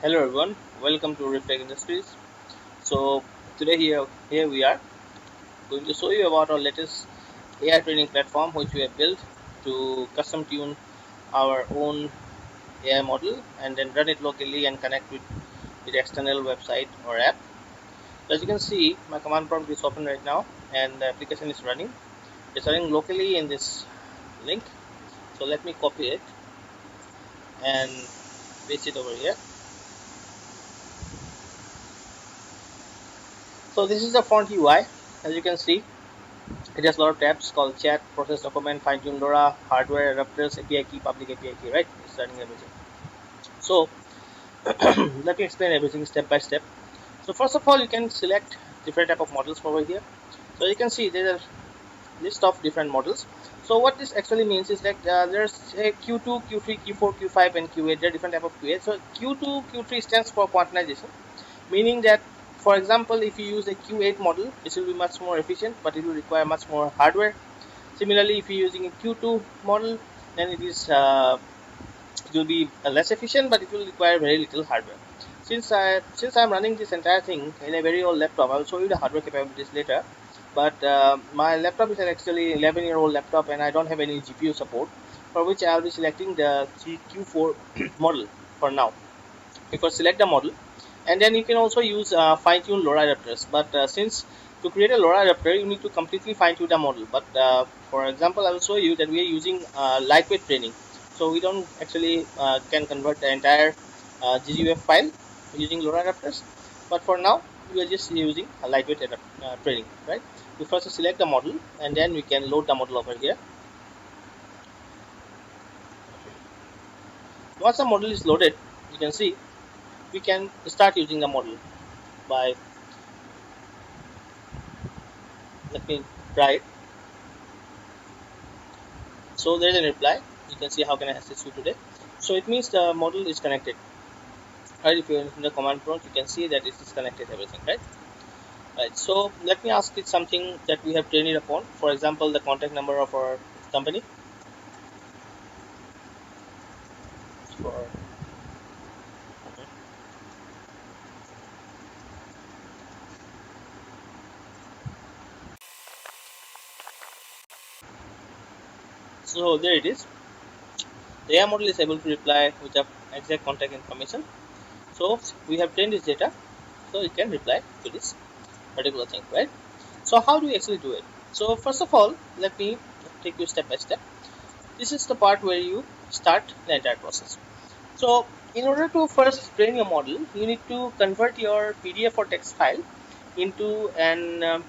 Hello everyone, welcome to Riftak Industries. So today here we are going to show you about our latest AI training platform which we have built to custom tune our own AI model and then run it locally and connect with external website or app. So as you can see, my command prompt is open right now and the application is running. It's running locally in this link. So let me copy it and paste it over here. So this is the front UI. As you can see, it has a lot of tabs called chat, process, document, fine tune LoRa, hardware, adapters, API key, public API key, right? It's running everything. So let me explain everything step by step. So first of all, you can select different type of models over here. So you can see there's a list of different models. So what this actually means is that there's a Q2, Q3, Q4, Q5, and Q8. There are different type of Q8. So Q2, Q3 stands for quantization, meaning that, for example, if you use a Q8 model, it will be much more efficient, but it will require much more hardware. Similarly, if you're using a Q2 model, then it will be less efficient, but it will require very little hardware. Since I'm running this entire thing in a very old laptop, I will show you the hardware capabilities later. But my laptop is an actually 11-year-old laptop, and I don't have any GPU support, for which I will be selecting the Q4 model for now. Because select the model, and then you can also use fine-tune LoRa adapters. But since to create a LoRa adapter, you need to completely fine-tune the model. But for example, I will show you that we are using lightweight training, so we don't actually can convert the entire GGF file using LoRa adapters. But for now, we are just using a lightweight training, right? We first select the model, and then we can load the model over here. Once the model is loaded, you can see we can start using the model by, let me try it. So there is a reply. You can see how can I assist you today. So it means the model is connected. Right? If you're in the command prompt, you can see that it is connected everything, right? Right. So let me ask it something that we have trained it upon. For example, the contact number of our company. For okay. So there it is. The AI model is able to reply with the exact contact information. So we have trained this data, so it can reply to this particular thing, right? So how do we actually do it? So first of all, let me take you step by step. This is the part where you start the entire process. So in order to first train your model, you need to convert your PDF or text file into an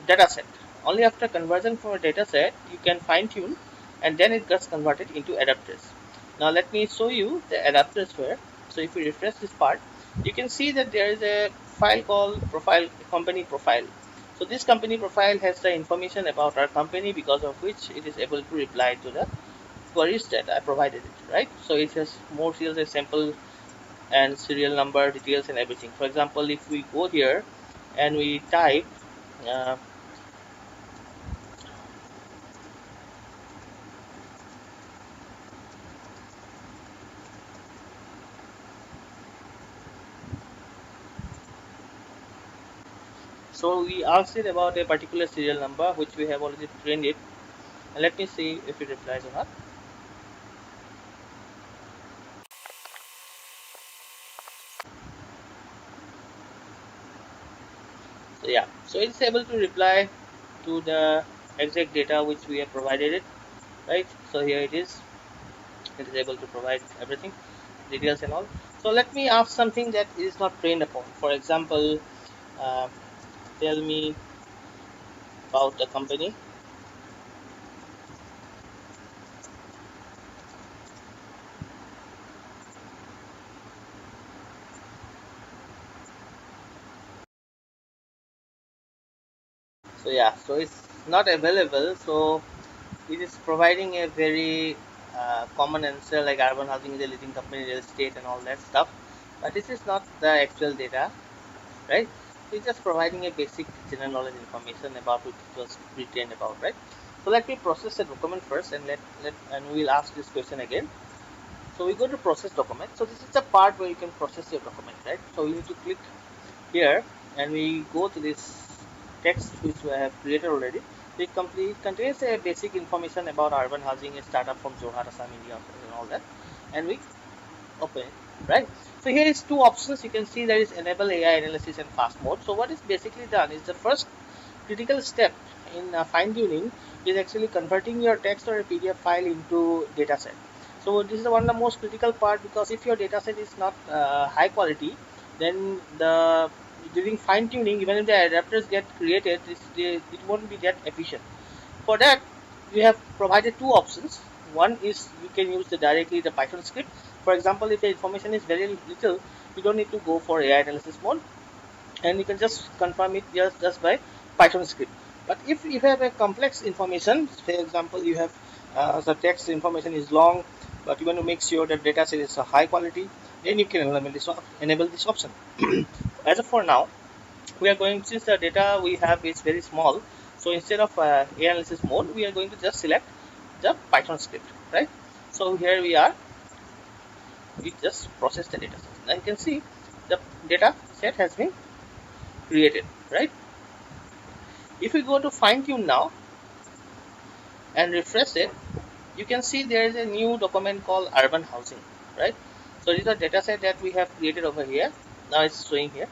data set. Only after conversion from a data set, you can fine tune, and then it gets converted into adapters. Now let me show you the adapters where. So if we refresh this part, you can see that there is a file called profile, company profile. So this company profile has the information about our company, because of which it is able to reply to the queries that I provided it, right? So it has more fields, a sample and serial number details and everything. For example, if we go here and we type uh, so we asked it about a particular serial number which we have already trained it, and let me see if it replies or not. So yeah, so it's able to reply to the exact data which we have provided it, right? So here it is. It is able to provide everything, details and all. So let me ask something that is not trained upon. For example, uh, tell me about the company. So yeah, so it's not available. So it is providing a very common answer like urban housing is a leading company, real estate and all that stuff, but this is not the actual data, right? It's just providing a basic general knowledge information about what it was written about, right? So let me process the document first, and let and we'll ask this question again. So we go to process document. So this is the part where you can process your document, right? So we need to click here and we go to this text which we have created already. It contains a basic information about urban housing, a startup from Jorhat, Assam, India, and all that. And we open it, right? So here is two options. You can see there is enable AI analysis and fast mode. So what is basically done is the first critical step in fine tuning is actually converting your text or a PDF file into dataset. So this is one of the most critical part, because if your dataset is not high quality, then during fine tuning, even if the adapters get created, it won't be that efficient. For that, we have provided two options. One is you can use directly the Python script. For example, if the information is very little, you don't need to go for AI analysis mode, and you can just confirm it just by Python script. But if you have a complex information, for example, you have the text information is long, but you want to make sure that data set is high quality, then you can enable this option. As of for now, we are going, since the data we have is very small, so instead of analysis mode, we are going to just select the Python script, right? So here we are, we just process the data set. Now you can see the data set has been created, right? If we go to fine tune now and refresh it, you can see there is a new document called urban housing, right? So this is a data set that we have created over here. Now it's showing here.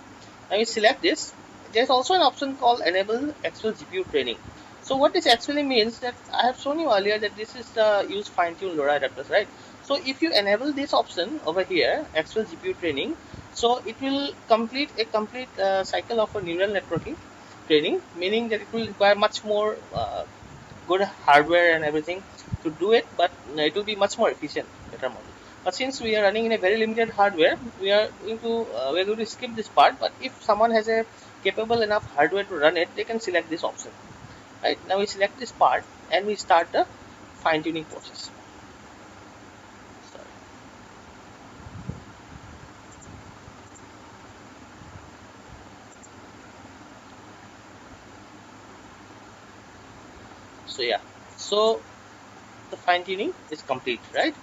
Now we select this. There's also an option called enable actual GPU training. So what this actually means, that I have shown you earlier that this is the use fine tune LoRa adapters, right? So if you enable this option over here, actual GPU training, so it will complete a complete cycle of a neural networking training, meaning that it will require much more good hardware and everything to do it, but it will be much more efficient, better model. But since we are running in a very limited hardware, we are going to skip this part. But if someone has a capable enough hardware to run it, they can select this option. Right now, we select this part and we start the fine tuning process. Sorry. So yeah, so the fine tuning is complete, right?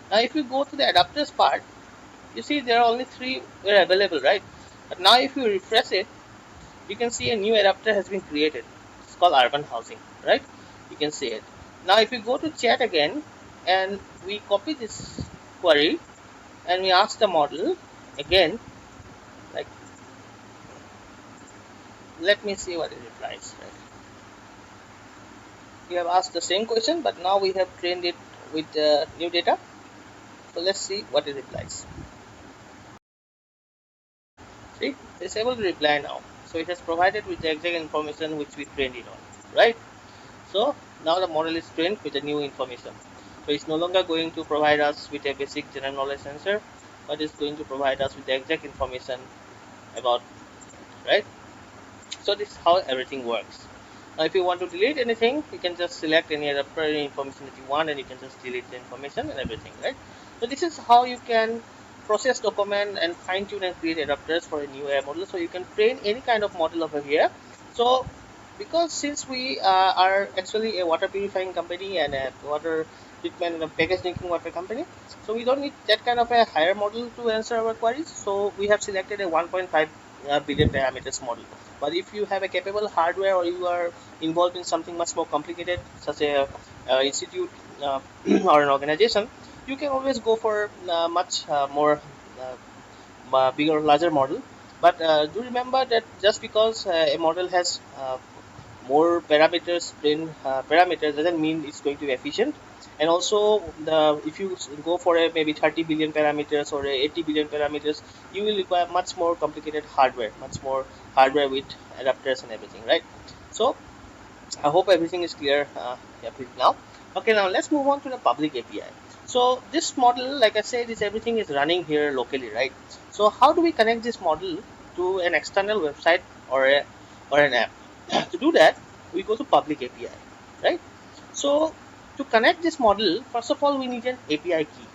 Now, if you go to the adapters part, you see there are only three were available, right? But now, if you refresh it, you can see a new adapter has been created. It's called urban housing, right? You can see it. Now if we go to chat again and we copy this query and we ask the model again, like, let me see what it replies, right? We have asked the same question, but now we have trained it with new data. So let's see what it replies. See, it's able to reply now. So it has provided with the exact information which we trained it on, right? So now the model is trained with the new information. So it's no longer going to provide us with a basic general knowledge answer, but it's going to provide us with the exact information about it, right? So this is how everything works. Now if you want to delete anything, you can just select any adapter, any information that you want, and you can just delete the information and everything, right? So this is how you can process document and fine tune and create adapters for a new AI model. So you can train any kind of model over here. So because since we are actually a water purifying company and a water treatment and a packaged drinking water company, so we don't need that kind of a higher model to answer our queries. So we have selected a 1.5 billion parameters model. But if you have a capable hardware or you are involved in something much more complicated, such a institute or an organization, you can always go for much more bigger, larger model. But do remember that just because a model has more parameters, brain parameters, doesn't mean it's going to be efficient. And also, if you go for a maybe 30 billion parameters or a 80 billion parameters, you will require much more complicated hardware, much more hardware with adapters and everything, right? So I hope everything is clear now. Okay, now let's move on to the public API. So this model, like I said, is everything is running here locally, right? So how do we connect this model to an external website or an app? To do that, we go to public API, right? So to connect this model, first of all, we need an API key.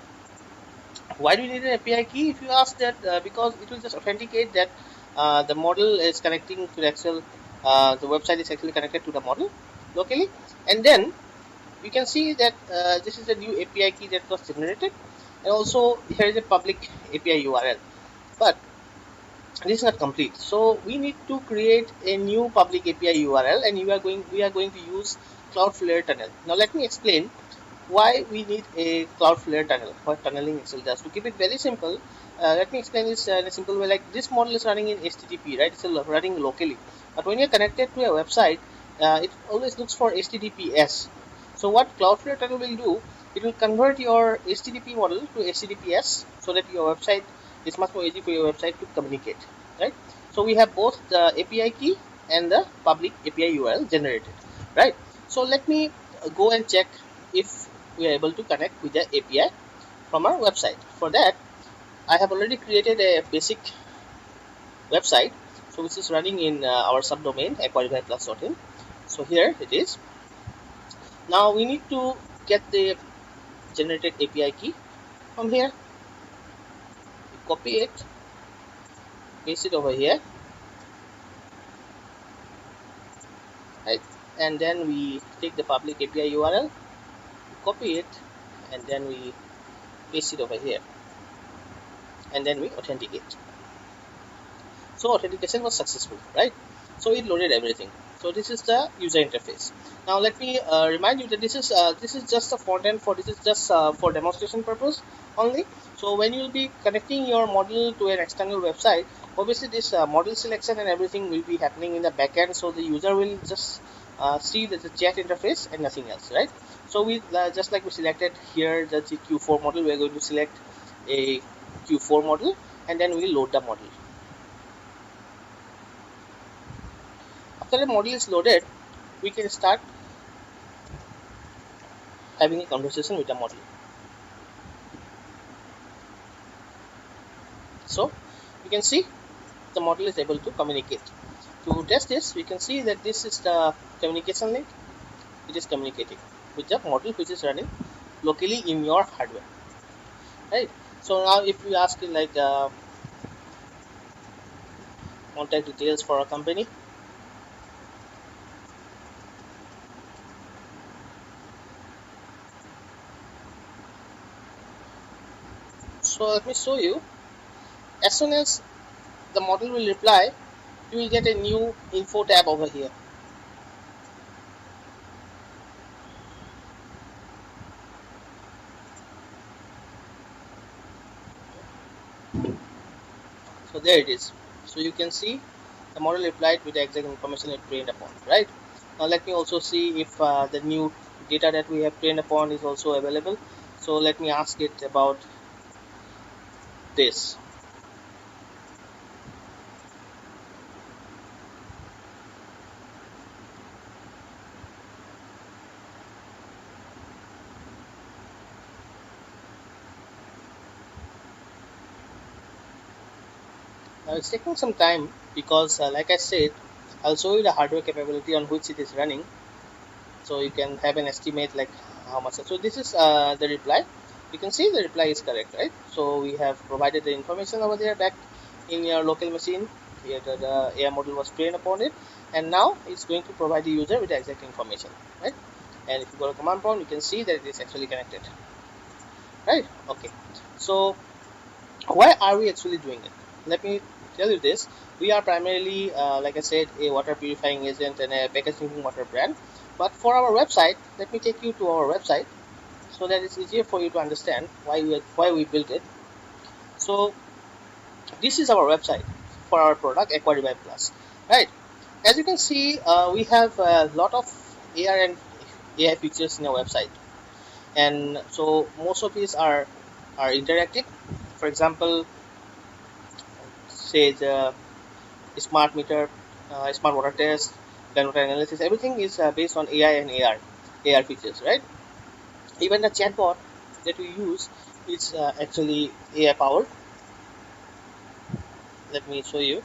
Why do we need an API key? If you ask that, because it will just authenticate that the model is connecting to the actual, the website is actually connected to the model locally, and then we can see that this is a new API key that was generated. and also here is a public API URL. But this is not complete, so we need to create a new public API URL, and we are going to use Cloudflare tunnel. Now let me explain why we need a Cloudflare tunnel, what tunneling actually does. To keep it very simple, let me explain this in a simple way. Like, this model is running in HTTP, right? It's running locally, but when you're connected to a website, it always looks for HTTPS. So what Cloudflare tunnel will do, it will convert your HTTP model to HTTPS, so that your website is much more easy for your website to communicate, right? So we have both the API key and the public API URL generated, right? So let me go and check if we are able to connect with the API from our website. For that, I have already created a basic website, so which is running in our subdomain aquariumplus.in. So here it is. Now we need to get the generated API key from here. Copy it, paste it over here, right? And then we take the public API URL, copy it, and then we paste it over here, and then we authenticate. So authentication was successful, right? So it loaded everything. So this is the user interface. Now let me remind you that this is just a front end for this is just for demonstration purpose only. So when you will be connecting your model to an external website, obviously this model selection and everything will be happening in the backend. So the user will just see the chat interface and nothing else, right? So we just like we selected here the Q4 model, we are going to select a Q4 model, and then we load the model. After the model is loaded, we can start having a conversation with the model. So you can see the model is able to communicate. To test this, we can see that this is the communication link. It is communicating with the model which is running locally in your hardware, right? So now if we ask like contact details for a company, so let me show you. As soon as the model will reply, you will get a new info tab over here. So there it is. So you can see the model replied with the exact information it trained upon, right? Now let me also see if the new data that we have trained upon is also available. So let me ask it about this. Now it's taking some time because like I said, I'll show you the hardware capability on which it is running, so you can have an estimate like how much. So this is the reply. You can see the reply is correct, right? So we have provided the information over there back in your local machine. Here the AI model was trained upon it, and now it's going to provide the user with the exact information, right? And if you go to command prompt, you can see that it is actually connected, right? Okay, so why are we actually doing it? Let me tell you this. We are primarily like I said, a water purifying agent and a packaged drinking water brand. But for our website, let me take you to our website so that it's easier for you to understand why we built it. So this is our website for our product Aquarium Plus, right? As you can see, we have a lot of AR and AI features in our website, and so most of these are interactive. For example, say the smart meter, smart water test, then water analysis. Everything is based on AI and AR features, right? Even the chatbot that we use is actually AI powered. Let me show you.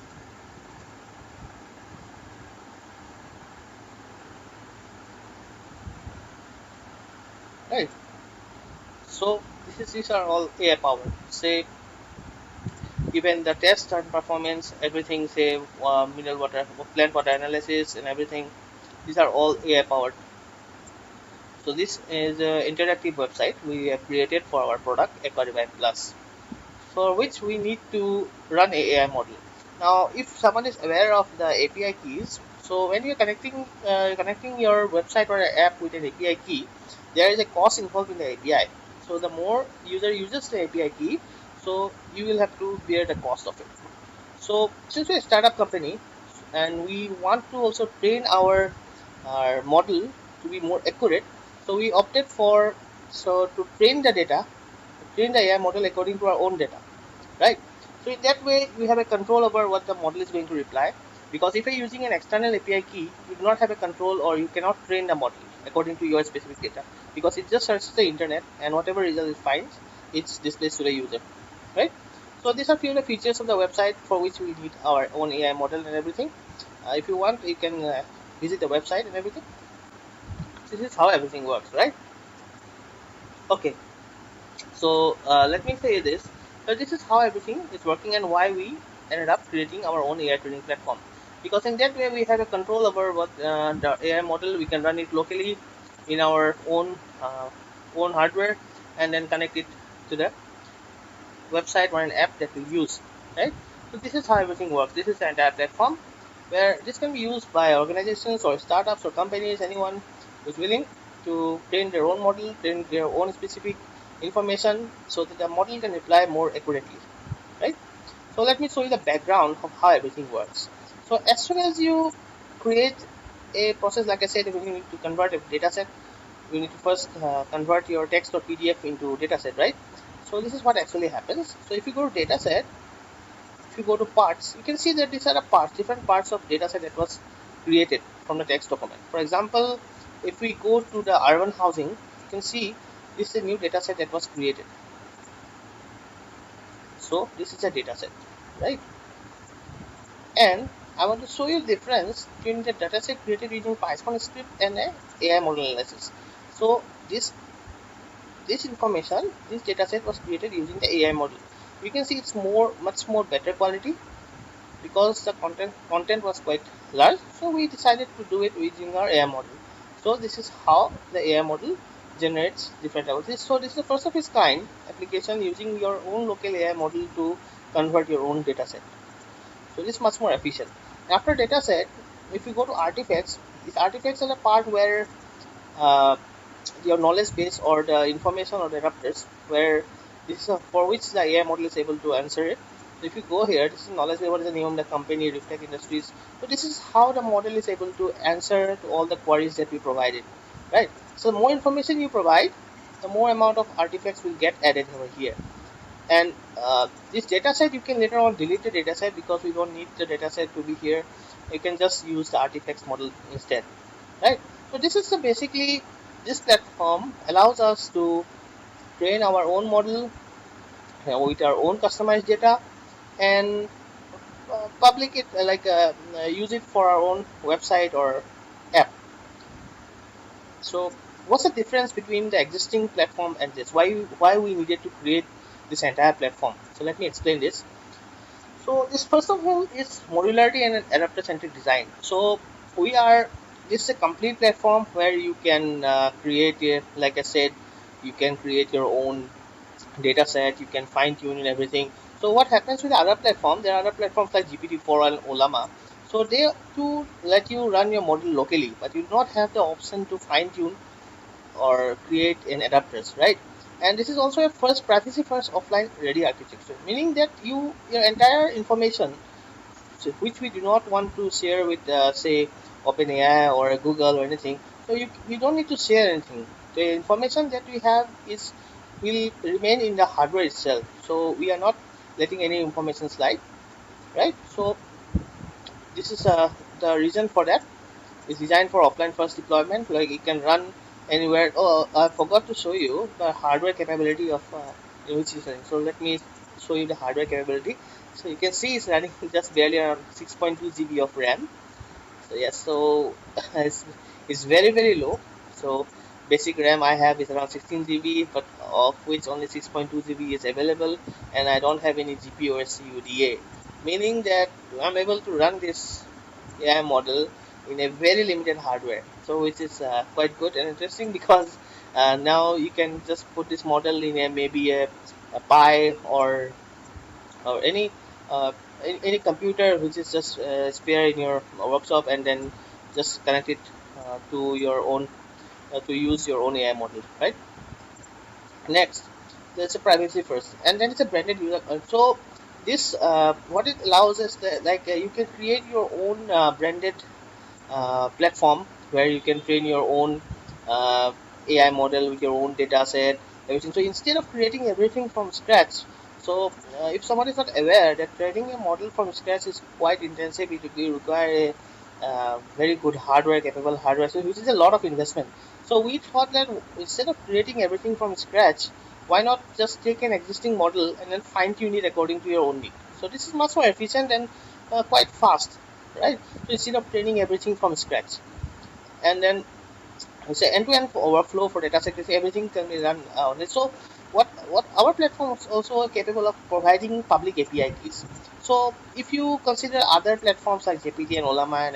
Right. So these are all AI powered. Say even the test and performance, everything. Say mineral water, plant water analysis, and everything. These are all AI powered. So this is an interactive website we have created for our product Aquarium Plus, for which we need to run a AI model. Now, if someone is aware of the API keys, so when you're connecting your website or app with an API key, there is a cost involved in the API. So the more user uses the API key, so you will have to bear the cost of it. So since we're a startup company and we want to also train our model to be more accurate, so we opted for to train the data, train the AI model according to our own data, right? So in that way, we have a control over what the model is going to reply. Because if you're using an external API key, you do not have a control, or you cannot train the model according to your specific data, because it just searches the internet and whatever result it finds, it's displayed to the user, right? So these are few of the features of the website for which we need our own AI model and everything. If you want, you can visit the website and everything. This is how everything works, right? Okay. So let me say this. So this is how everything is working and why we ended up creating our own AI training platform. Because in that way we have a control over what the AI model. We can run it locally in our own hardware and then connect it to the website or an app that we use, right? So this is how everything works. This is the entire platform where this can be used by organizations or startups or companies, anyone who's willing to train their own model, train their own specific information so that the model can reply more accurately, right? So let me show you the background of how everything works. So as soon as you create a process, like I said, we need to convert a data set. We need to first convert your text or PDF into data set, right? So this is what actually happens. So if you go to data set, if you go to parts, you can see that these are the parts, different parts of data set that was created from the text document. For example, if we go to the urban housing, you can see this is a new data set that was created. So this is a data set, right? And I want to show you the difference between the data set created using Python script and a AI model analysis. So this information, this data set was created using the AI model. You can see it's much more better quality because the content was quite large. So we decided to do it using our AI model. So this is how the AI model generates different levels. So this is the first of its kind application using your own local AI model to convert your own data set. So this is much more efficient. After data set, if you go to artifacts, these artifacts are the part where uh, your knowledge base or the information or the adapters where this is for which the AI model is able to answer it. So if you go here, this is knowledge base, what is the name of the company, Riftak Industries. So this is how the model is able to answer to all the queries that we provided, right? So the more information you provide, the more amount of artifacts will get added over here. And this data set, you can later on delete the data set because we don't need the data set to be here. You can just use the artifacts model instead, right? So this is the basically, this platform allows us to train our own model with our own customized data and public it use it for our own website or app. So what's the difference between the existing platform and this? Why we needed to create this entire platform? So let me explain this. So this first of all is modularity and an adapter centric design. So we are, this is a complete platform where you can create a, like I said, you can create your own data set, you can fine tune and everything. So what happens with the other platform, there are other platforms like GPT-4 and Olama. So they to let you run your model locally, but you do not have the option to fine tune or create an adapters, right? And this is also a privacy first offline ready architecture, meaning that your entire information, so which we do not want to share with say OpenAI or Google or anything. So you don't need to share anything. The information that we have is will remain in the hardware itself. So we are not letting any information slide, right? So this is the reason for that. It's designed for offline first deployment. Like it can run anywhere. Oh, I forgot to show you the hardware capability of which is running. So let me show you the hardware capability. So you can see it's running just barely around 6.2 GB of RAM. So yes, so it's very low. So basic RAM I have is around 16 GB, but of which only 6.2 GB is available, and I don't have any GPU or CUDA, meaning that I'm able to run this AI model in a very limited hardware. So which is quite good and interesting because now you can just put this model in a maybe a pi or uh, any computer which is just spare in your workshop, and then just connect it to your own to use your own AI model, right? Next, there's a privacy first, and then it's a branded user. So this what it allows is that like you can create your own branded platform where you can train your own uh, AI model with your own data set, everything. So instead of creating everything from scratch, so if someone is not aware that training a model from scratch is quite intensive, it will require a very good hardware, capable hardware, so which is a lot of investment. So we thought that instead of creating everything from scratch, why not just take an existing model and then fine tune it according to your own need. So this is much more efficient and quite fast, right? So instead of training everything from scratch, and then it's an end-to-end workflow for data security, everything can be run on it. So what our platform is also capable of providing public API keys. So if you consider other platforms like JPT and Olama and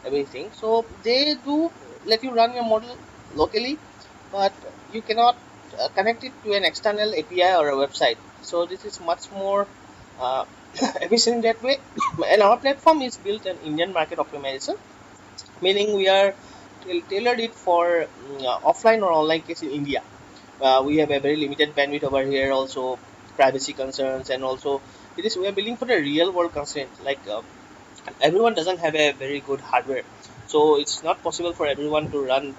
everything, so they do let you run your model locally, but you cannot connect it to an external API or a website. So this is much more uh, efficient that way. And our platform is built on Indian market optimization, meaning we are tailored it for offline or online case in India. We have a very limited bandwidth over here, also privacy concerns, and also it is we are building for the real world constraint. Like everyone doesn't have a very good hardware, so it's not possible for everyone to run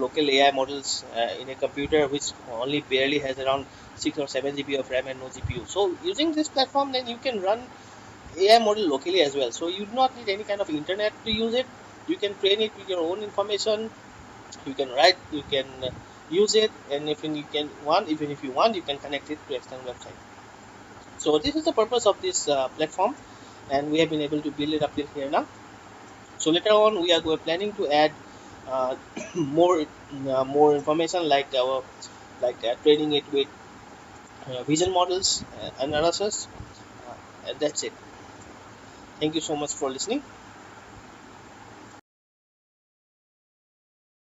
local AI models in a computer which only barely has around 6 or 7 GB of RAM and no GPU. So using this platform, then you can run AI model locally as well. So you do not need any kind of internet to use it. You can train it with your own information. You can write, you can use it, and even if you want, you can connect it to external website. So this is the purpose of this platform, and we have been able to build it up till here now. So later on, we are planning to add uh, more information like training it with vision models analysis. And that's it. Thank you so much for listening.